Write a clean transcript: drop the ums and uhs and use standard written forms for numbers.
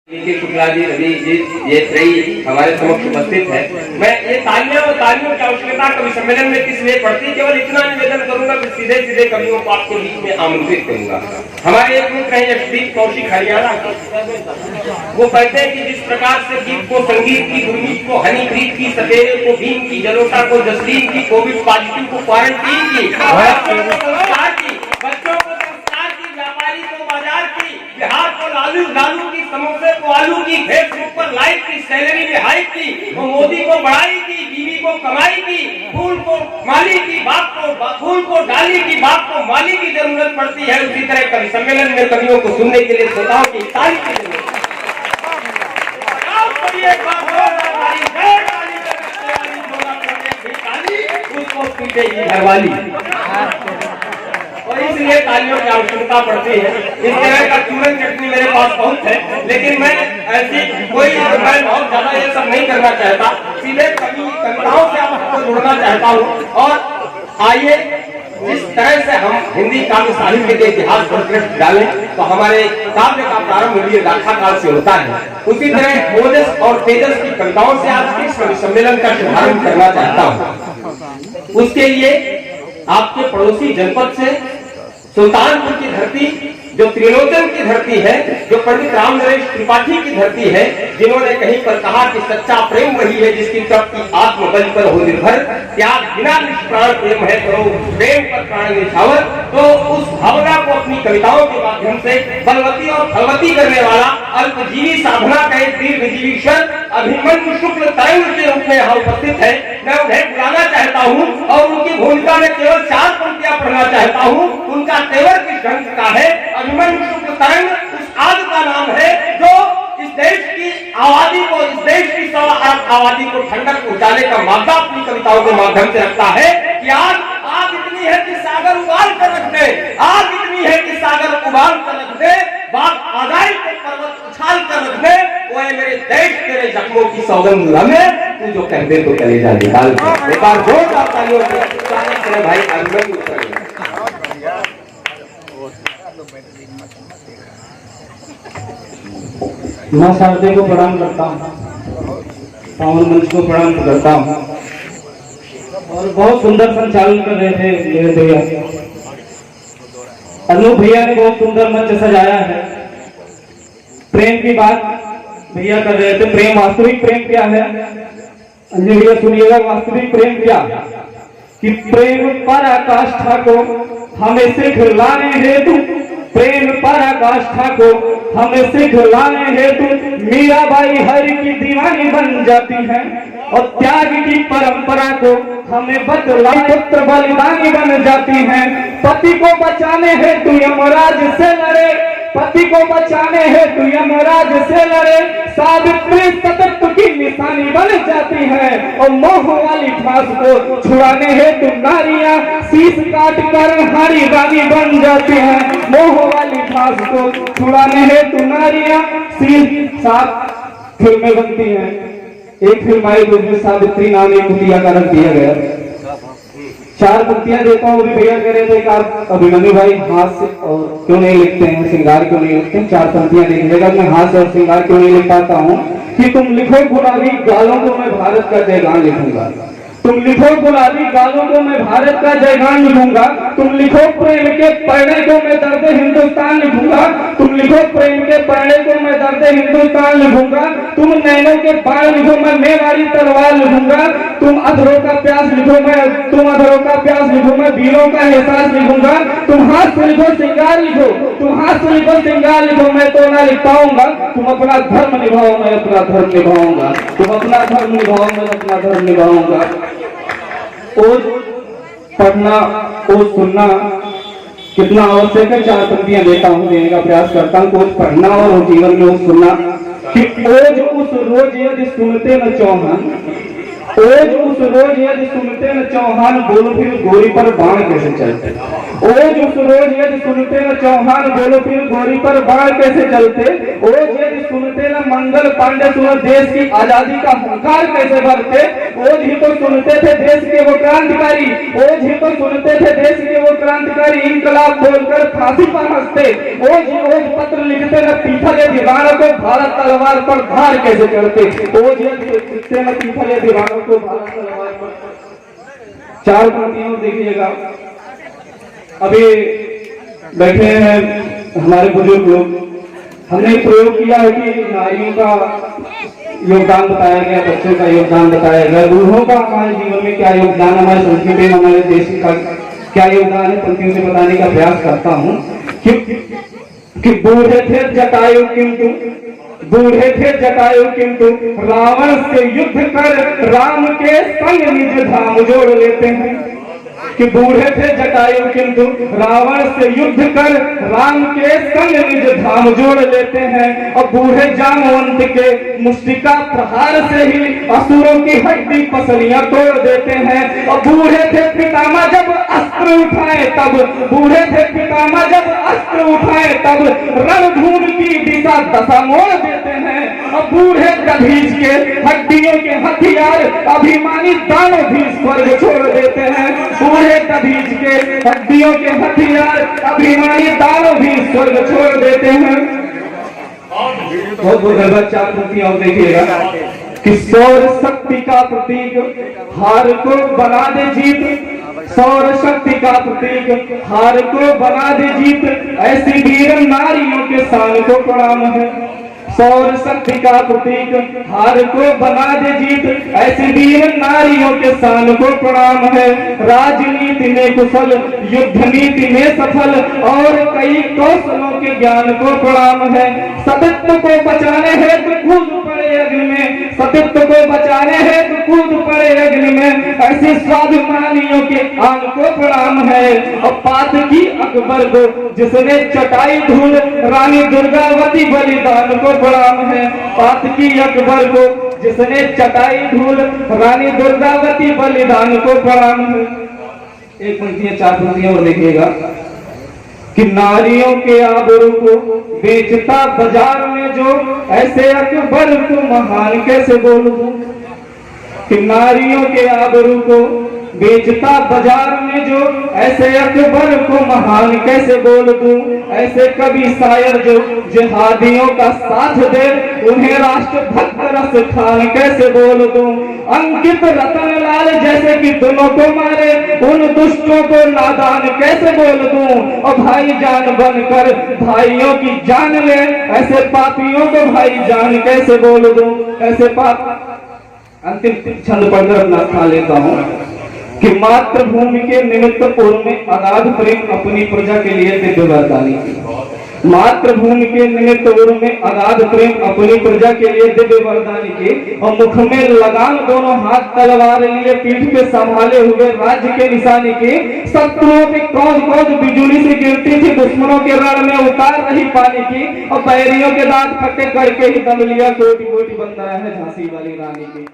शुक्ला जी, रवि जी, ये त्रयी हमारे समक्ष उपस्थित है। मैं ये तालियों की आवश्यकता कवि सम्मेलन में किस लिए पड़ती, केवल इतना निवेदन करूंगा कि सीधे सीधे कवियों को आपके बीच में आमंत्रित करूंगा। हमारे एक मित्र हैं यशदीप कौशिक हरियाणा के, वो कहते हैं कि जिस प्रकार से गीत को संगीत की, गुरमीत को हनीप्रीत की, सपेरे को भीम की, जलोटा को जसलीन की, कोविड पॉजिटिव को क्वारंटीन की, बच्चों को संस्कार की, व्यापारी को बाजार की, बिहार को लालू की, समोसे को आलू की, फेसबुक पर लाइक की, सैलरी में हाइक की, वो मोदी को बढ़ाई की, बीवी को कमाई की, फूल को माली की, फूल को डाली की, बाप को माली की जरूरत पड़ती है। उसी तरह कवि सम्मेलन में कवियों को सुनने के लिए श्रोताओं की ताली की जरूरत है। उसको पीटेगी घरवाली, और इसलिए तालियों की आवश्यकता पड़ती है। इस तरह का चूरन चटनी मेरे पास बहुत है, लेकिन मैं ऐसी मैं बहुत ज्यादा ये सब नहीं करना चाहता, सीधे कविताओं से आपको जुड़ना चाहता हूँ। और आइए जिस तरह से हम हिंदी काव्य साहित्य के इतिहास पर दृष्टि डालें तो हमारे काव्य का प्रारंभ भी गाथा काल से होता है। उसी तरह ओजस और तेजस की कविताओं से आज के कवि सम्मेलन का शुभारंभ करना चाहता हूँ। उसके लिए आपके पड़ोसी जनपद से सुल्तानपुर की धरती, जो त्रिलोचन की धरती है, जो पंडित राम नरेश त्रिपाठी की धरती है, जिन्होंने कहीं पर कहा कि सच्चा प्रेम वही है जिसकी तृप्ति आत्मबल पर हो निर्भर, त्याग बिना निष्प्राण प्रेम है करो प्रेम पर प्राण निछावर। तो उस भावना को अपनी कविताओं के माध्यम से बलवती और फलवती करने वाला अल्पजीवी साधना का एक दीर्घजीवीश्वर अभिमन्यु शुक्ल तरंग के रूप में यहाँ उपस्थित है। मैं उन्हें बुलाना चाहता हूँ और उनकी भूमिका में केवल 4 पंक्तियां पढ़ना चाहता हूँ। उनका तेवर किस ढंग का है? अभिमन्यु शुक्ल तरंग उस आग का नाम है जो इस देश की आबादी को, इस देश की आबादी को ठंडक पहुंचाने का मादा अपनी कविताओं के माध्यम से रखता है कि आग इतनी है कि सागर उबाल कर रख दे, आग इतनी है कि सागर उबाल कर रख दे, बात आजादी को पर्वत उछाल कर रख दे, वो है मेरे देश तेरे जख्मों की सौगंध लम्हे, तू जो कह दे तो कलेजा निकाल दे। एक बार जोरदार तालियों से स्वागत करें भाई अभिमन्यु। मां शारदे को प्रणाम करता हूँ, पावन मंच को प्रणाम करता हूँ। और बहुत सुंदर संचालन कर रहे थे मेरे भैया, अनूप भैया ने बहुत सुंदर मंच सजाया है। प्रेम की बात भैया कर रहे थे, प्रेम, वास्तविक प्रेम क्या है? अंजलि भैया सुनिएगा, वास्तविक प्रेम क्या कि प्रेम पराकाष्ठा को हमें सिखलाने हेतु, प्रेम पराकाष्ठा को हमें सिखलाने हेतु मीराबाई हरि की दीवानी बन जाती है, और त्याग की परंपरा को हमें बतला पुत्र बलिदानी बन जाती हैं। पति को बचाने हेतु यमराज से लड़े, पति को बचाने हेतु यमराज से लड़े, सावित्री सतत्व की निशानी बन जाती है, और मोह वाली फांस को छुड़ाने हेतु नारियां शीश काट कर हारी रानी बन जाती हैं। मोह वाली फांस को छुड़ाने हेतु नारियां शीश, 7 फिल्में बनती हैं। एक फिल्म आई जिसमें सावित्री नाम एक कुतिया का रख दिया गया। 4 पंक्तियां देता हूँ। भैया कह रहे थे कि आप अभिमन्यु भाई हाथ से और क्यों नहीं लिखते हैं, श्रृंगार क्यों नहीं लिखते हैं? 4 पंक्तियां लिखिएगा। मैं हाथ से और श्रृंगार क्यों नहीं लिख पाता हूँ कि तुम लिखो गुलाबी गालों को मैं भारत का जयगान लिखूंगा, तुम लिखो गुलाबी गालों को मैं भारत का जयगान लिखूंगा, तुम लिखो प्रेम के पढ़ने को मैं दर्द हिंदुस्तान लिखूंगा, तुम लिखो प्रेम के पढ़ने को मैं दर्द हिंदुस्तान लिखूंगा, तुम नैनों के बाण लिखो मैं मेवाड़ी तलवार लिखूंगा, तुम अधरों का प्यास लिखो मैं वीरों का एहसास लिखूंगा, तुम हाथ से लिखो श्रृंगार लिखो, तुम हाथ से लिखो श्रृंगार लिखो, मैं तो ना लिख पाऊंगा, तुम अपना धर्म निभाओ मैं अपना धर्म निभाऊंगा, तुम अपना धर्म निभाओ मैं अपना धर्म निभाऊंगा। ओज पढ़ना, ओज सुनना कितना आवश्यक है? 4 पंक्तियां देता हूँ, देने का प्रयास करता हूँ। ओज पढ़ना और जीवन में ओज सुनना कि ओज उस रोज यदि सुनते न चौहान, ओज उस रोज यदि सुनते न चौहान, बोलो फिर गोरी पर बाण कैसे चलते? ओज उस रोज यदि सुनते न चौहान बोलो फिर गोरी पर बाढ़ कैसे चलते। ओज यदि सुनते न मंगल पांडे सुनो देश की आजादी का हुंकार कैसे भरते। ओज ही तो सुनते थे देश के वो क्रांतिकारी, ओज ही तो सुनते थे देश के वो क्रांतिकारी इंकलाब बोलकर फांसी पर हंसते। ओज पत्र लिखते न पीथल दीवानों को भारत तलवार पर धार कैसे चढ़ते। ओज यदि लिखते न पीथल दीवानों को भारत तलवार पर। चार पंक्तियों देखिएगा। अभी बैठे हैं हमारे बुजुर्ग लोग, हमने प्रयोग किया है कि नारियों का योगदान बताया गया, बच्चों का योगदान बताया गया, बूढ़ों का हमारे जीवन में क्या योगदान, हमारे संस्कृति में हमारे देश का क्या योगदान है, पंक्तियों से बताने का प्रयास करता हूँ। कि बूढ़े थे जटायु किंतु रावण से युद्ध कर राम के संग निज धाम जोड़ लेते हैं। कि बूढ़े थे जटायु किंतु रावण से युद्ध कर राम के संग निज धाम जोड़ लेते हैं। और बूढ़े जामवंत के मुष्टिका प्रहार से ही असुरों की हड्डी पसलियां तोड़ देते हैं। और बूढ़े थे पितामह जब अस्त्र उठाए तब, बूढ़े थे पितामह जब अस्त्र उठाए तब रणभूमि की दिशा दशा मोड़ देते हैं। और बूढ़े दधीच के हड्डियों के हथियार अभिमानी दानव भी स्वर्ग छोड़ देते हैं। बूढ़े दधीच के हड्डियों के हथियार अभिमानी दानव भी स्वर्ग छोड़ देते हैं। बहुत बहुत चार पंक्तियां और देखिएगा। कि सौर शक्ति का प्रतीक हार को बना दे जीत, सौर शक्ति का प्रतीक हार को बना दे जीत, ऐसी वीर नारियों के शान को प्रणाम है। सौर शक्ति का प्रतीक हार को बना दे जीत, ऐसी वीर नारियों के शान को प्रणाम है। राजनीति में कुशल, युद्ध नीति में सफल और कई कौशलों के ज्ञान को प्रणाम है। सतित्व को बचाने हेतु कूद पड़े अग्नि में, सतित्व को बचाने हेतु कूद पड़े अग्नि में, ऐसी स्वाभिमानियों के आन को प्रणाम है। और पातकी अकबर को जिसने चटाई धूल रानी दुर्गावती बलिदान को प्रणाम है। पातकी अकबर को जिसने चटाई धूल रानी दुर्गावती बलिदान को प्रणाम है। एक पंक्तियां चार पंक्तियां और देखिएगा। कि नारियों के आबरू को बेचता बाजार में जो, ऐसे अकबर को महान कैसे बोल दूं। कि नारियों के आबरू को बेचता बाजार में जो, ऐसे अकबर को महान कैसे बोल दूं। ऐसे कवि शायर जो जिहादियों का साथ दे, उन्हें राष्ट्रभक्त रस खान कैसे बोल दूं। अंकित रतनलाल जैसे कि दोनों को मारे, उन दुष्टों को नादान कैसे बोल दूं। और भाई जान बनकर भाइयों की जान ले, ऐसे पापियों को भाई जान कैसे बोल दूं। ऐसे पाप। अंतिम छंद पढ़कर अपना स्थान लेता हूँ। कि मातृभूमि के निमित्त पूर्व में अगाध प्रेम अपनी प्रजा के लिए दिव्य वरदानी की। मातृभूमि के निमित्त पूर्व में अगाध प्रेम अपनी प्रजा के लिए दिव्य वरदानी की। और मुख में लगाम दोनों हाथ तलवार लिए पीठ पे संभाले हुए राज्य के निशानी की। शत्रुओं की कौन कौन बिजुली से गिरती थी, दुश्मनों के रण में उतार रही पानी की। और बैरियों के दांत फटे करके ही दम लिया कोटि कोटि बंदा है झांसी वाली रानी की।